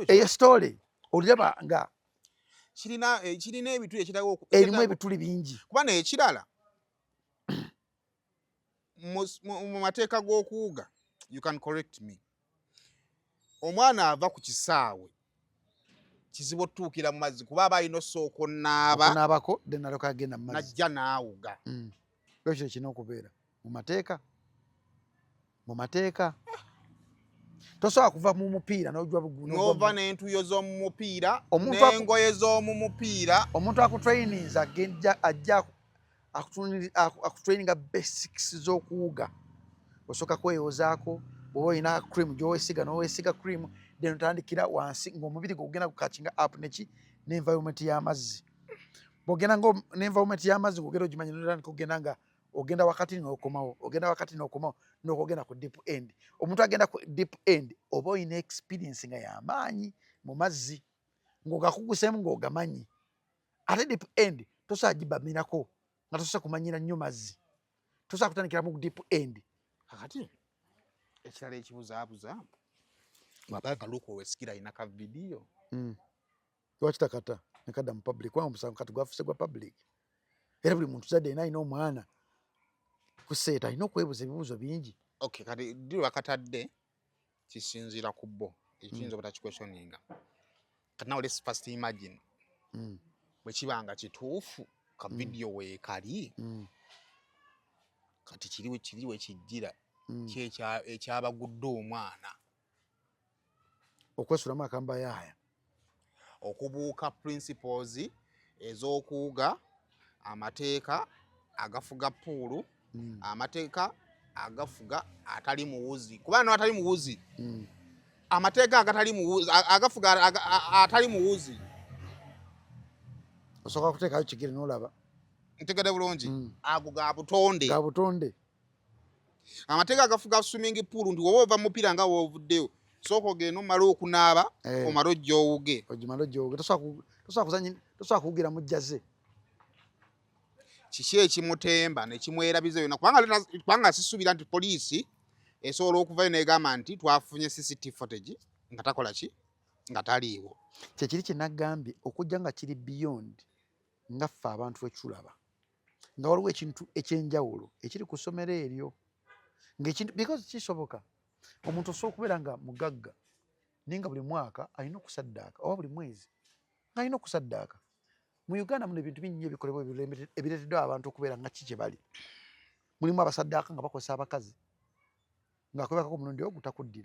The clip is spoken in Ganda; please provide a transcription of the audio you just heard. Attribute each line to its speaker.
Speaker 1: eyo story oliraba nga
Speaker 2: kirina ebituli ekiraga
Speaker 1: erimu ebituli bingi
Speaker 2: kuba n'ekirala mu mateeka g'okuwuga, you can correct me, omwana ava ku kisaawe kizibu otuukira mu mazzi kuba aba alina osooka
Speaker 1: onaabako then alyoka agenda mu mazzi
Speaker 2: najja n'awuga.
Speaker 1: ekyo kirina okubeera mu mateeka tosobola kuva mu mupiira
Speaker 2: n'ova n'entuyo z'omu mupiira n'engoye z'omu mupiira.
Speaker 1: Omuntu akutraininza ajja akutraininga basics z'okuwuga, osooka kweyozaako, oba olina cream gy'oweesiga n'oweesiga cream, then otandikira wansi ng'omubiri gwe gugenda gukakinga up n'environment y'amazzi. Bw'ogenda n'environment y'amazzi ng'ogenda ogimanyi n'otandika okugenda nga ogenda wakati n'okomawo, ogenda wakati n'okomawo n'okugenda ku deep end. Omuntu agenda ku deep end oba olina experience nga y'amaanyi mu mazzi ng'ogakuguseemu ng'ogamanyi. Ate deep end tosobola gibamirako nga tosobola kumanyira nnyo mazzi, tosobola kutandikira mu deep end.
Speaker 2: Kakati ekirala ekibuzaabuza wabanga Luke Owesikira alina ka vidiyo
Speaker 1: lwaki takata nekadda mu public kubanga omusango kati gwafuse gwa public era buli muntu zadde alina omwana ku seeta alina okwebuuza ebibuuzo bingi.
Speaker 2: Okay, kati ddi lwakatadde kisinziira ku bo ekiyinza obata kikwestioninga. Kati now let's first imagine bwe kibanga kituufu ka vidiyo weekali kati kiriwe kijjira ekyabagudde omwana
Speaker 1: okwesulamu akamba yaaya
Speaker 2: okubuuka principles ez'okuwuga, amateeka agafuga puulu, amateeka agafuga atali muwuzi kuba no atali muwuzi, amateeka agatali muwuzi agafuga atali muwuzi
Speaker 1: osooka kuteekayo kigere n'olaba
Speaker 2: ntegedde bulungi ago ga butonde. Amateeka agafuga swimming pool nti woba ova mupiira nga woovuddeyo sooka ogenda omala okunaaba omala ojja owuge.
Speaker 1: Tosobola kuwugira mu jjaze.
Speaker 2: Kiki ekimutemba ne kimwerabiza yonna kubanga sisuubira nti poliisi esobola okuvayo n'egamba nti twafunye CCTV footage nga takola ki nga taliiwo.
Speaker 1: Kyekiri kye naggambye okujja nga kiri beyond nga ffe abantu ekitulaba nga waliwo ekintu ekyenjawulo ekiri ku ssomero eryo ng'ekintu because kisoboka omuntu osobola okubeera nga mugagga naye nga buli mwaka alina okusaddaaka oba buli mwezi ng'alina okusaddaaka. Mu Uganda muno ebintu bingi ebikolebwa ebireeteddwa abantu okubeera nga ki kye bali. Mulimu abasaddaaka nga bakozesa abakazi ng'akwebakako omulundi ogwo takuddira.